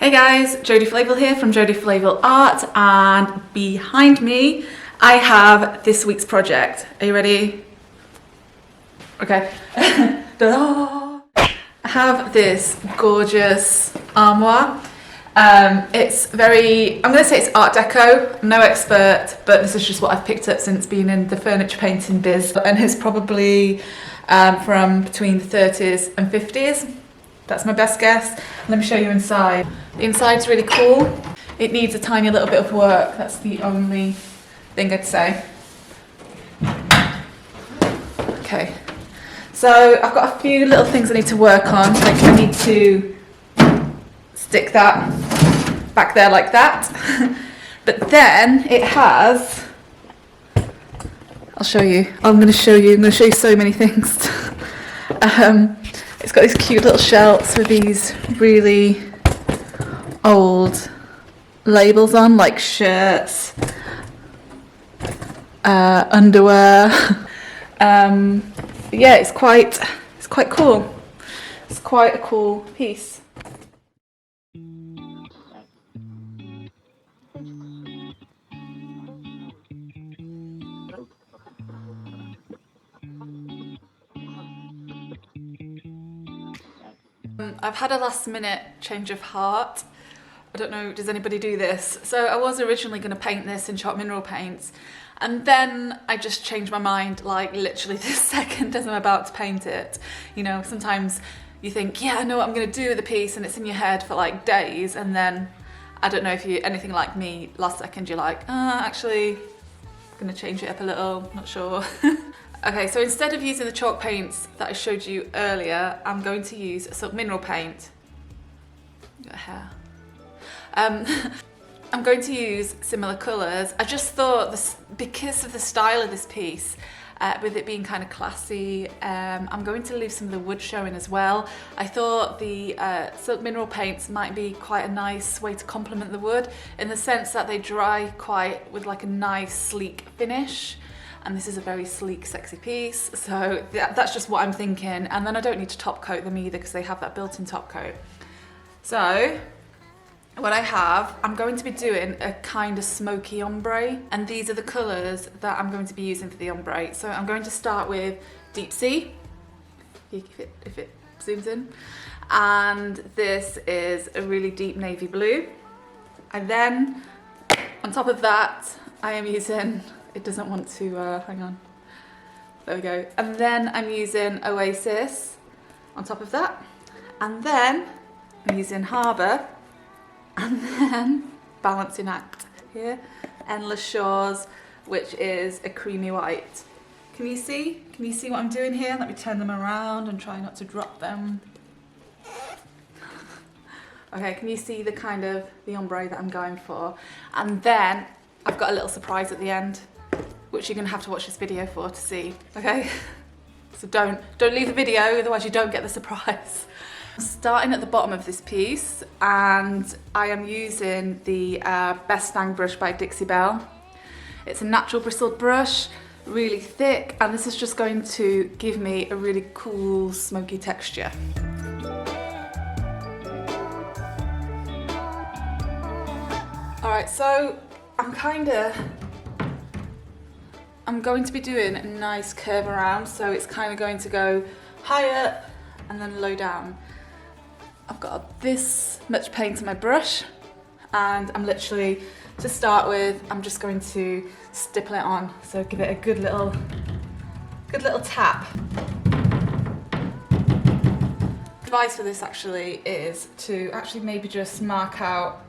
Hey guys, Jodie Flavel here from Jodie Flavel Art, and behind me I have this week's project. Are you ready? Okay. Ta-da! I have this gorgeous armoire. It's very, I'm going to say it's Art Deco. I'm no expert, but this is just what I've picked up since being in the furniture painting biz, and it's probably from between the 30s and 50s. That's my best guess. Let me show you inside. The inside's really cool. It needs a tiny little bit of work. That's the only thing I'd say. Okay, so I've got a few little things I need to work on. Like I need to stick that back there like that. But then it has, I'll show you. I'm going to show you so many things. It's got these cute little shelves with these really old labels on, like shirts, underwear. Yeah, it's quite cool. It's quite a cool piece. I've had a last minute change of heart. I don't know, does anybody do this? So I was originally going to paint this in chalk mineral paints, and then I just changed my mind like literally this second as I'm about to paint it. You know, sometimes you think, yeah, I know what I'm going to do with the piece, and it's in your head for like days, and then I don't know if you're anything like me, last second you're like, actually I'm going to change it up a little, not sure. Okay, so instead of using the chalk paints that I showed you earlier, I'm going to use silk mineral paint. Got hair. I'm going to use similar colours. I just thought this, because of the style of this piece, with it being kind of classy, I'm going to leave some of the wood showing as well. I thought the silk mineral paints might be quite a nice way to complement the wood, in the sense that they dry quite with like a nice sleek finish. And this is a very sleek, sexy piece, so that's just what I'm thinking. And then I don't need to top coat them either because they have that built-in top coat. So what I have, I'm going to be doing a kind of smoky ombre, and these are the colours that I'm going to be using for the ombre. So I'm going to start with Deep Sea, if it zooms in, and this is a really deep navy blue. And then on top of that, I am using, it doesn't want to, hang on, there we go. And then I'm using Oasis on top of that. And then I'm using Harbour. And then Balancing Act here, Endless Shores, which is a creamy white. Can you see? Can you see what I'm doing here? Let me turn them around and try not to drop them. Okay, can you see the kind of the ombre that I'm going for? And then I've got a little surprise at the end, which you're gonna have to watch this video for to see, okay? So don't leave the video, otherwise you don't get the surprise. I'm starting at the bottom of this piece, and I am using the Best Fang brush by Dixie Belle. It's a natural bristled brush, really thick, and this is just going to give me a really cool smoky texture. All right, so I'm going to be doing a nice curve around, so it's kind of going to go high up and then low down. I've got this much paint on my brush, and I'm literally, to start with, I'm just going to stipple it on, so give it a good little tap. Advice for this actually is to actually maybe just mark out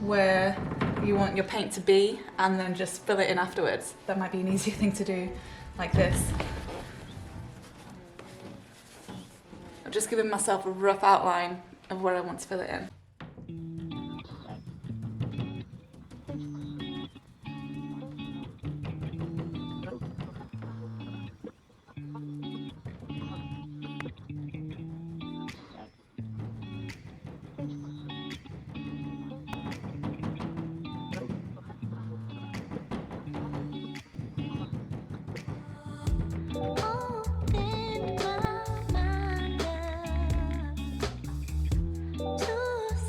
where you want your paint to be and then just fill it in afterwards. That might be an easier thing to do, like this. I'm just giving myself a rough outline of where I want to fill it in. Open my mind up to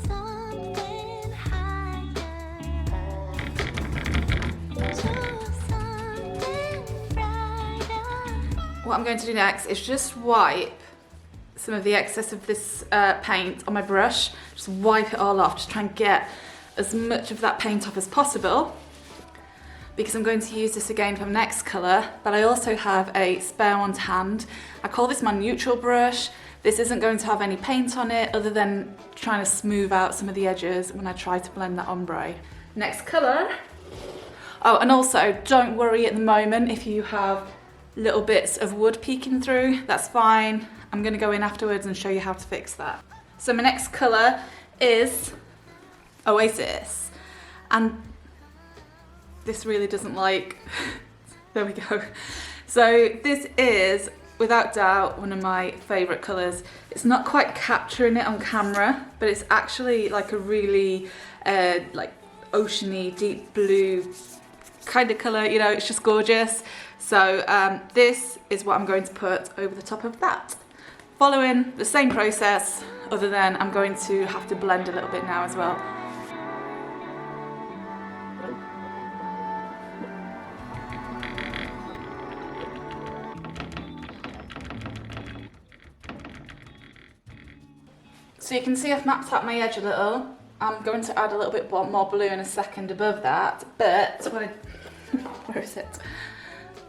What I'm going to do next is just wipe some of the excess of this paint on my brush. Just wipe it all off, just try and get as much of that paint off as possible, because I'm going to use this again for my next colour, but I also have a spare one to hand. I call this my neutral brush. This isn't going to have any paint on it other than trying to smooth out some of the edges when I try to blend that ombre. Next colour. Oh, and also don't worry at the moment if you have little bits of wood peeking through, that's fine. I'm going to go in afterwards and show you how to fix that. So my next colour is Oasis, and this really doesn't like, there we go. So this is without doubt one of my favourite colours. It's not quite capturing it on camera, but it's actually like a really like oceany, deep blue kind of colour, you know, it's just gorgeous. So this is what I'm going to put over the top of that. Following the same process, other than I'm going to have to blend a little bit now as well. So you can see I've mapped out my edge a little. I'm going to add a little bit more blue in a second above that, but where is it?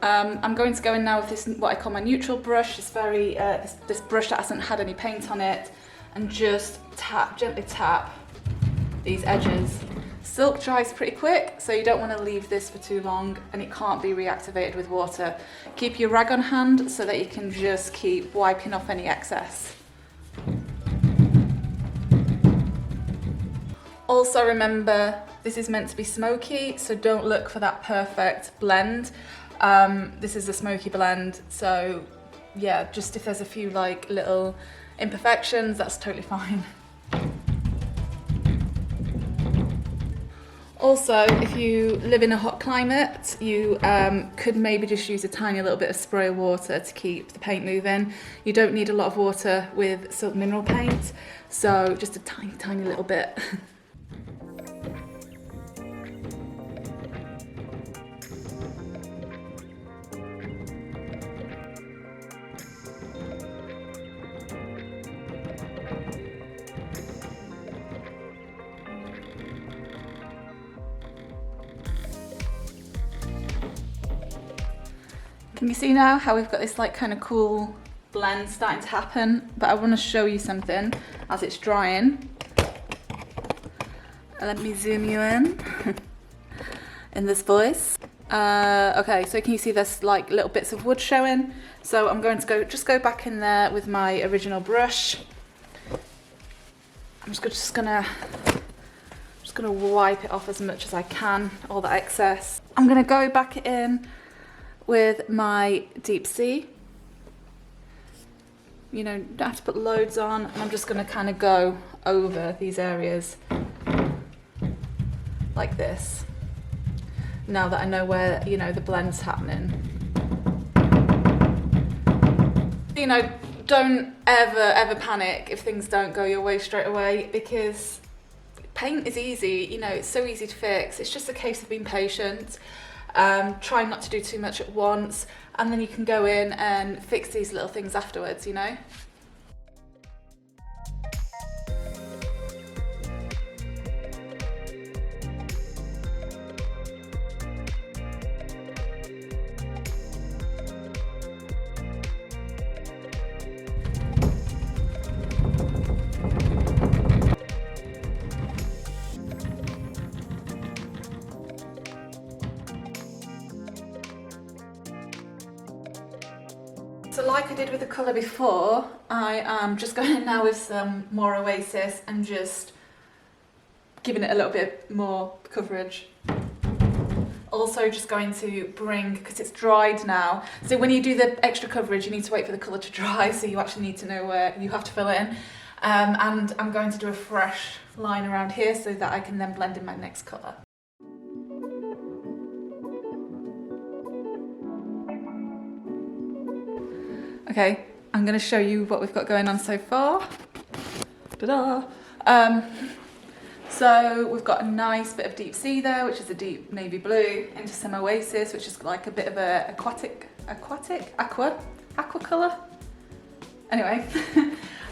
I'm going to go in now with this, what I call my neutral brush, this this brush that hasn't had any paint on it, and just gently tap these edges. Silk dries pretty quick, so you don't want to leave this for too long, and it can't be reactivated with water. Keep your rag on hand so that you can just keep wiping off any excess. Also remember, this is meant to be smoky, so don't look for that perfect blend. This is a smoky blend, so yeah, just if there's a few like little imperfections, that's totally fine. Also, if you live in a hot climate, you could maybe just use a tiny little bit of spray water to keep the paint moving. You don't need a lot of water with silk mineral paint, so just a tiny little bit. Can you see now how we've got this like kind of cool blend starting to happen? But I want to show you something as it's drying. Let me zoom you in this voice. Okay, so can you see there's like little bits of wood showing? So I'm going to just go back in there with my original brush. I'm just gonna wipe it off as much as I can, all that excess. I'm gonna go back in with my deep sea. You know, don't have to put loads on, and I'm just going to kind of go over these areas like this, now that I know where, you know, the blend's happening. You know, don't ever panic if things don't go your way straight away, because paint is easy, you know, it's so easy to fix. It's just a case of being patient. Try not to do too much at once, and then you can go in and fix these little things afterwards, you know? So like I did with the colour before, I am just going in now with some more Oasis and just giving it a little bit more coverage. Also just going to bring, because it's dried now, so when you do the extra coverage you need to wait for the colour to dry, so you actually need to know where you have to fill it in. And I'm going to do a fresh line around here so that I can then blend in my next colour. Okay, I'm going to show you what we've got going on so far. Ta-da! So we've got a nice bit of deep sea there, which is a deep navy blue, into some Oasis, which is like a bit of a aqua. aqua colour. Anyway,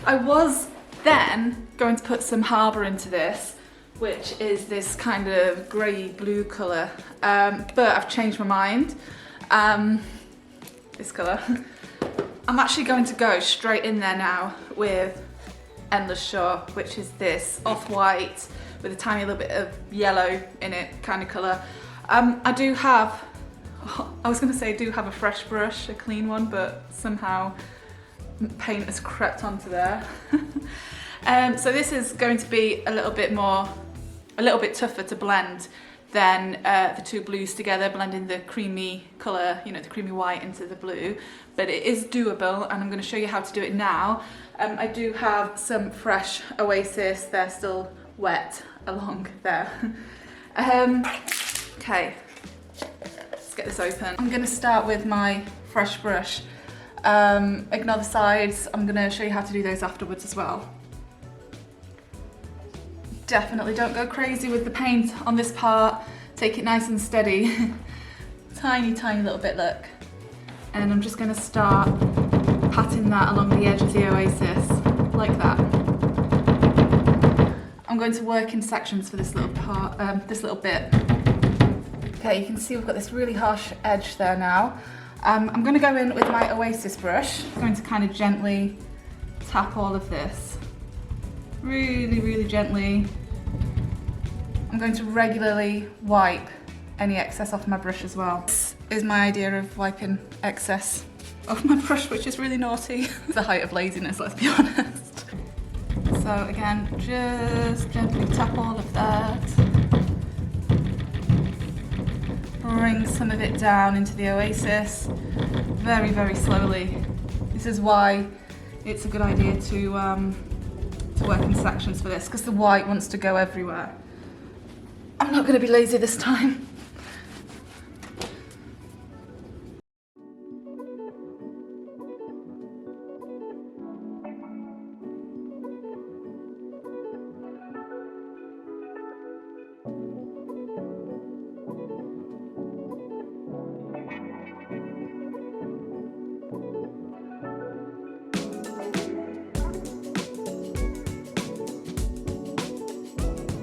I was then going to put some Harbour into this, which is this kind of grey blue colour, but I've changed my mind. This colour. I'm actually going to go straight in there now with Endless Shore, which is this off-white with a tiny little bit of yellow in it kind of colour. I do have, I was going to say I do have a fresh brush, a clean one, but somehow paint has crept onto there. So this is going to be a little bit tougher to blend than the two blues together, blending the creamy colour, you know, the creamy white into the blue, but it is doable, and I'm going to show you how to do it now. I do have some fresh Oasis, they're still wet along there. Okay, let's get this open. I'm going to start with my fresh brush. Ignore the sides, I'm going to show you how to do those afterwards as well. Definitely don't go crazy with the paint on this part, take it nice and steady. Tiny, tiny little bit, look. And I'm just going to start patting that along the edge of the Oasis, like that. I'm going to work in sections for this little part, this little bit. Okay, you can see we've got this really harsh edge there now. I'm going to go in with my Oasis brush. I'm going to kind of gently tap all of this. Really, really gently. I'm going to regularly wipe any excess off my brush as well. This is my idea of wiping excess off my brush, which is really naughty. It's the height of laziness, let's be honest. So again, just gently tap all of that. Bring some of it down into the Oasis, very, very slowly. This is why it's a good idea to work in sections for this, because the white wants to go everywhere. I'm not going to be lazy this time.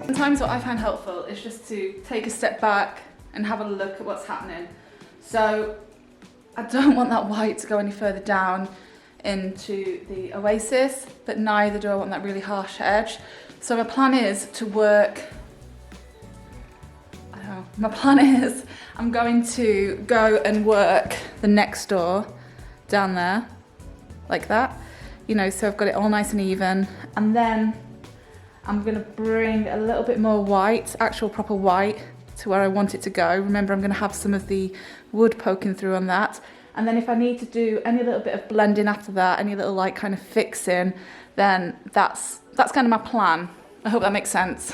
Sometimes what I find helpful is just to take a step back and have a look at what's happening. So I don't want that white to go any further down into the Oasis, but neither do I want that really harsh edge. So my plan is to work, I'm going to go and work the next door down there, like that. You know, so I've got it all nice and even, and then I'm going to bring a little bit more white, actual proper white, to where I want it to go. Remember, I'm going to have some of the wood poking through on that. And then if I need to do any little bit of blending after that, any little like kind of fixing, then that's kind of my plan. I hope that makes sense.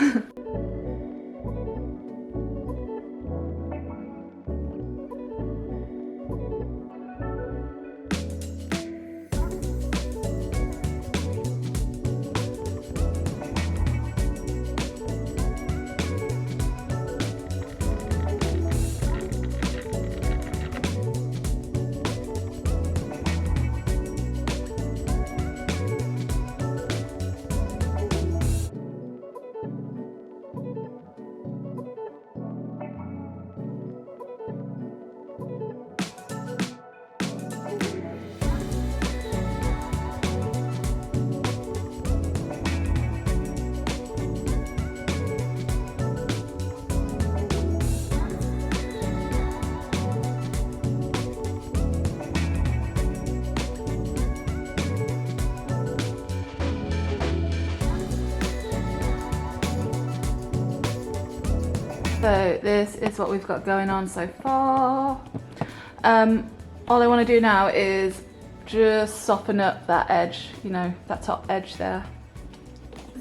So this is what we've got going on so far. All I want to do now is just soften up that edge, you know, that top edge there.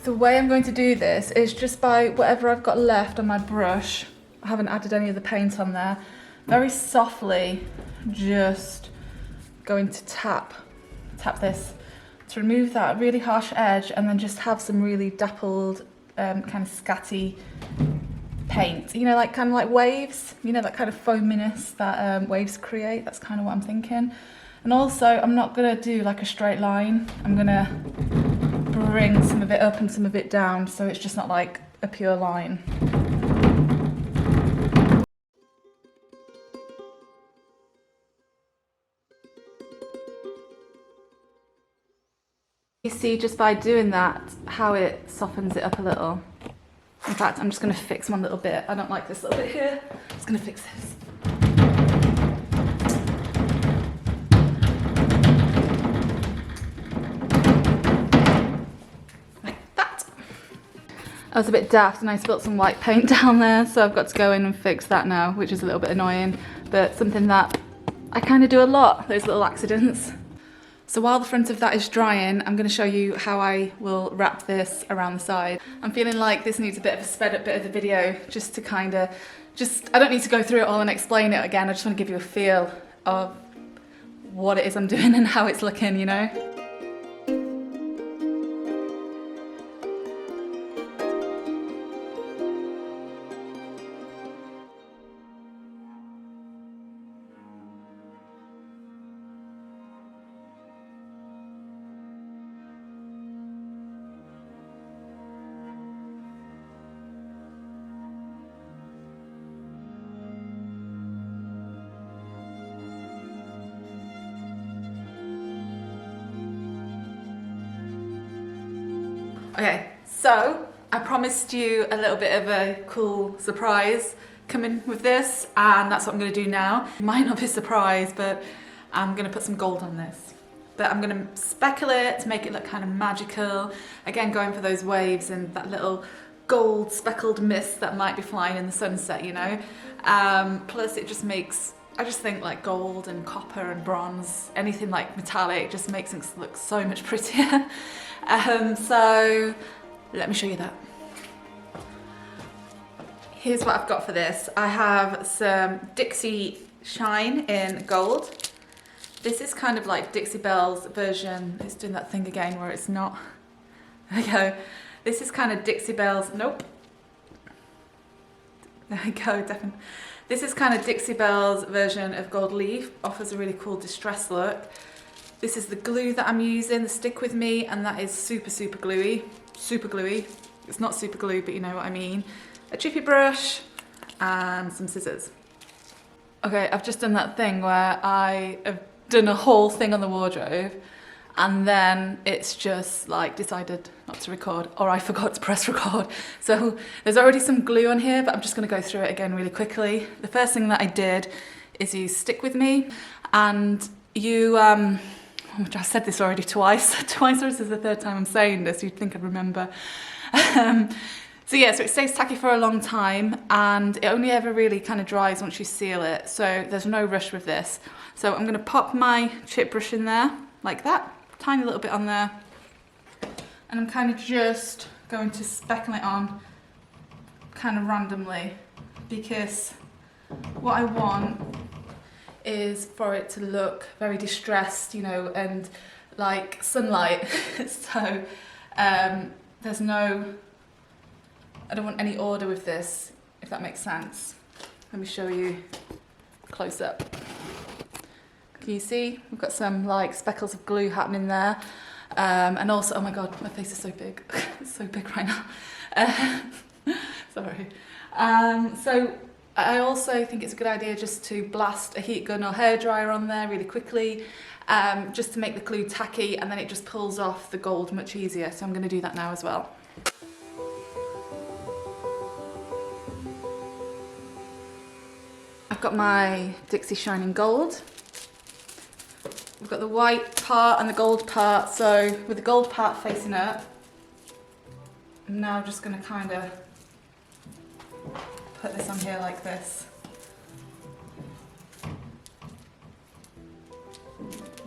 The way I'm going to do this is just by whatever I've got left on my brush. I haven't added any of the paint on there. Very softly, just going to tap this to remove that really harsh edge, and then just have some really dappled, kind of scatty paint, you know, like kind of like waves, you know, that kind of foaminess that waves create. That's kind of what I'm thinking. And also, I'm not gonna do like a straight line. I'm gonna bring some of it up and some of it down, so it's just not like a pure line. You see just by doing that how it softens it up a little. In fact, I'm just going to fix one little bit. I don't like this little bit here. I'm just going to fix this. Like that. I was a bit daft and I spilled some white paint down there, so I've got to go in and fix that now, which is a little bit annoying, but something that I kind of do a lot, those little accidents. So while the front of that is drying, I'm going to show you how I will wrap this around the side. I'm feeling like this needs a bit of a sped up bit of the video, just to kind of, I don't need to go through it all and explain it again. I just want to give you a feel of what it is I'm doing and how it's looking, you know? Okay, so I promised you a little bit of a cool surprise coming with this, and that's what I'm going to do now. It might not be a surprise, but I'm going to put some gold on this. But I'm going to speckle it to make it look kind of magical. Again, going for those waves and that little gold speckled mist that might be flying in the sunset, you know. Plus it just makes, I just think like gold and copper and bronze, anything like metallic just makes it look so much prettier. So let me show you that. Here's what I've got for this. I have some Dixie Shine in gold. This is kind of like Dixie Belle's version. It's doing that thing again where it's not. There we go. This is kind of Dixie Belle's, nope. There we go, definitely. This is kind of Dixie Belle's version of gold leaf. Offers a really cool distressed look. This is the glue that I'm using, the Stick With Me, and that is super, super gluey. Super gluey. It's not super glue, but you know what I mean. A chippy brush and some scissors. Okay, I've just done that thing where I have done a whole thing on the wardrobe and then it's just like decided not to record, or I forgot to press record. So there's already some glue on here, but I'm just gonna go through it again really quickly. The first thing that I did is use Stick With Me, and you, I said this already twice, or this is the third time I'm saying this, you'd think I'd remember. So yeah, so it stays tacky for a long time and it only ever really kind of dries once you seal it. So there's no rush with this. So I'm gonna pop my chip brush in there like that, tiny little bit on there. And I'm kind of just going to speckle it on kind of randomly, because what I want is for it to look very distressed, you know, and like sunlight. So there's no, I don't want any order with this, if that makes sense. Let me show you close up. Can you see? We've got some like speckles of glue happening there. And also, oh my God, my face is so big. It's so big right now. Sorry. So I also think it's a good idea just to blast a heat gun or hairdryer on there really quickly, just to make the glue tacky, and then it just pulls off the gold much easier. So I'm going to do that now as well. I've got my Dixie Shining Gold. We've got the white part and the gold part. So with the gold part facing up, I'm now just going to kind of put this on here like this.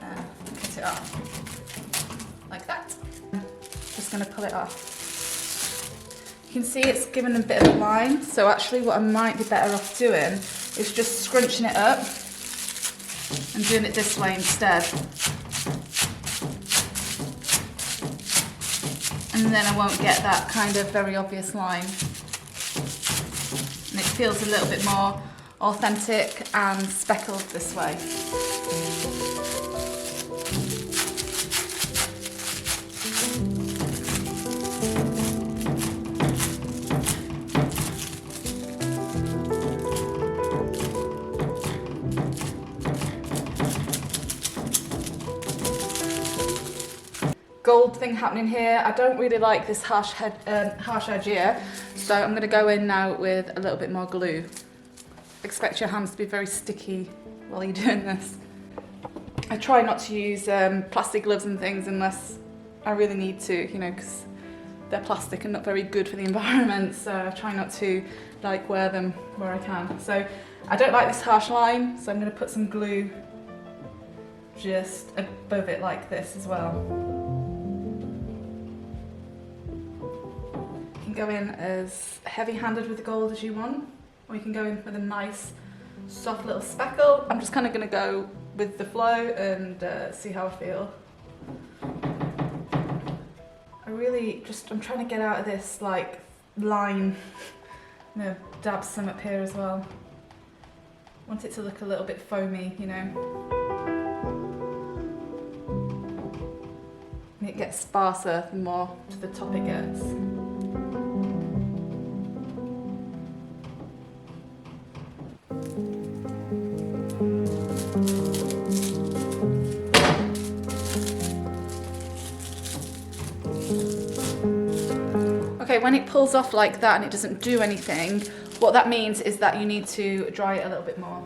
Now, cut it off like that. Just going to pull it off. You can see it's given a bit of a line, so actually what I might be better off doing is just scrunching it up and doing it this way instead. And then I won't get that kind of very obvious line. And it feels a little bit more authentic and speckled this way. gold thing happening here. I don't really like this harsh edge here, so I'm going to go in now with a little bit more glue. Expect your hands to be very sticky while you're doing this. I try not to use plastic gloves and things unless I really need to, you know, because they're plastic and not very good for the environment, so I try not to like wear them where I can. So I don't like this harsh line, so I'm going to put some glue just above it like this as well. You can go in as heavy-handed with the gold as you want, or you can go in with a nice soft little speckle. I'm just kind of going to go with the flow and see how I feel. I'm trying to get out of this like line. I'm going to dab some up here as well. I want it to look a little bit foamy, you know. And it gets sparser the more to the top it gets. Okay, when it pulls off like that and it doesn't do anything, what that means is that you need to dry it a little bit more.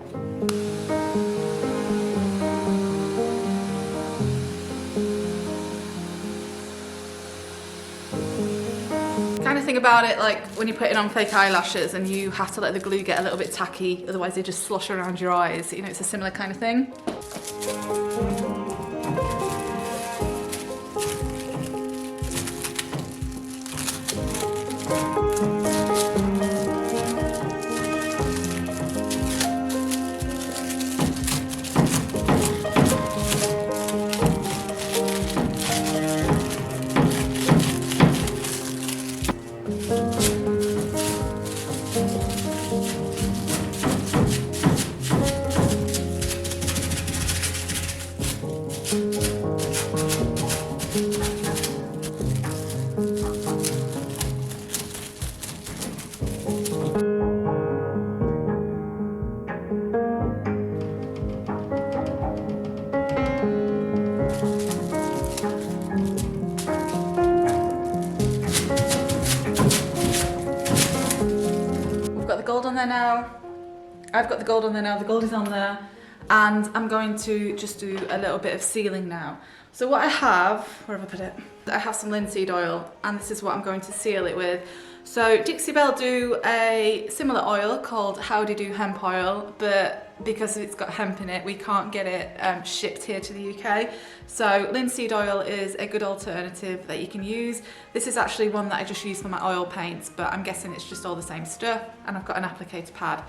Kind of thing about it like when you're putting on fake eyelashes and you have to let the glue get a little bit tacky, otherwise they just slosh around your eyes. You know, it's a similar kind of thing. Now I've got the gold on there now, the gold is on there, and I'm going to just do a little bit of sealing now. So what I have, where have I put it? I have some linseed oil, and this is what I'm going to seal it with. So Dixie Belle do a similar oil called Howdy Do Hemp Oil, but because it's got hemp in it, we can't get it shipped here to the UK. So linseed oil is a good alternative that you can use. This is actually one that I just use for my oil paints, but I'm guessing it's just all the same stuff, and I've got an applicator pad.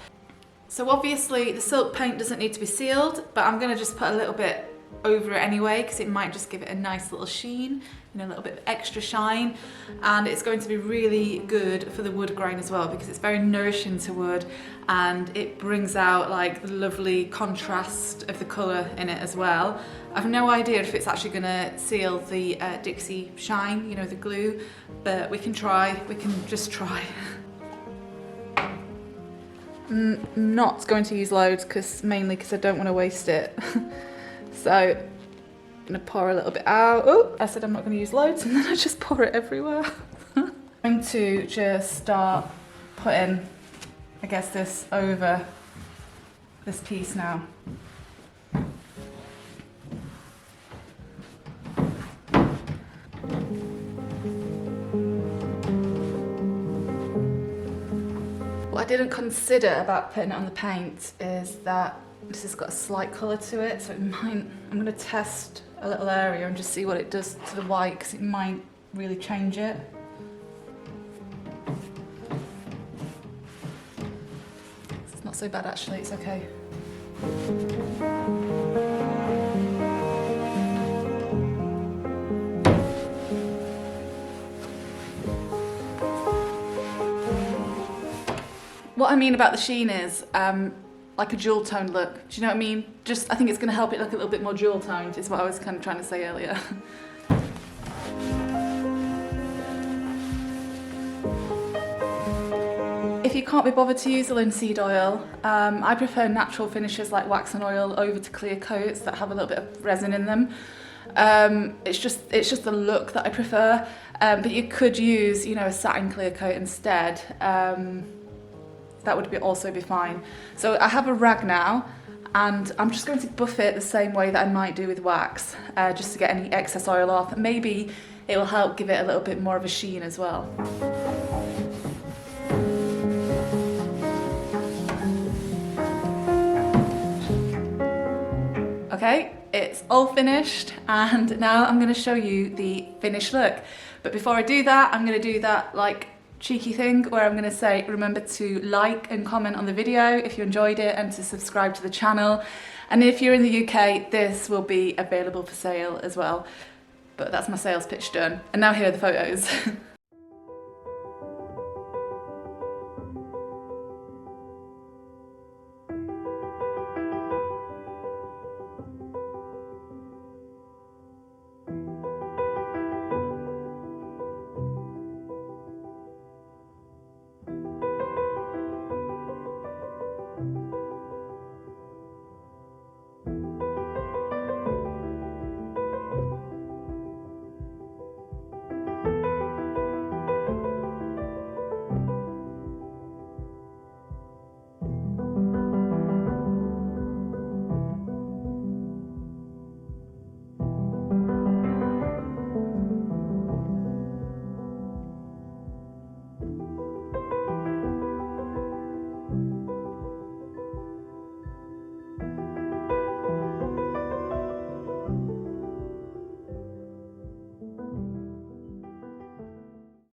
So obviously the silk paint doesn't need to be sealed, but I'm gonna just put a little bit over it anyway, because it might just give it a nice little sheen, you know, a little bit of extra shine, and it's going to be really good for the wood grain as well, because it's very nourishing to wood and it brings out like the lovely contrast of the colour in it as well. I've no idea if it's actually going to seal the Dixie shine, you know, the glue, but we can try, we can just try. I'm not going to use loads, mainly because I don't want to waste it. So I'm going to pour a little bit out. Oh, I said I'm not going to use loads, and then I just pour it everywhere. I'm going to just start putting, I guess, this over this piece now. What I didn't consider about putting it on the paint is that this has got a slight colour to it, so it might, I'm going to test a little area and just see what it does to the white, because it might really change it. It's not so bad actually, it's okay. What I mean about the sheen is like a jewel tone look. Do you know what I mean? Just, I think it's going to help it look a little bit more jewel toned, is what I was kind of trying to say earlier. If you can't be bothered to use the linseed oil, I prefer natural finishes like wax and oil over to clear coats that have a little bit of resin in them. It's just the look that I prefer. But you could use, you know, a satin clear coat instead. That would also be fine. So I have a rag now, and I'm just going to buff it the same way that I might do with wax, just to get any excess oil off. Maybe it will help give it a little bit more of a sheen as well. Okay, it's all finished, and now I'm going to show you the finished look. But before I do that, I'm going to do that like cheeky thing where I'm going to say remember to like and comment on the video if you enjoyed it, and to subscribe to the channel. And if you're in the UK, this will be available for sale as well. But that's my sales pitch done. And now here are the photos.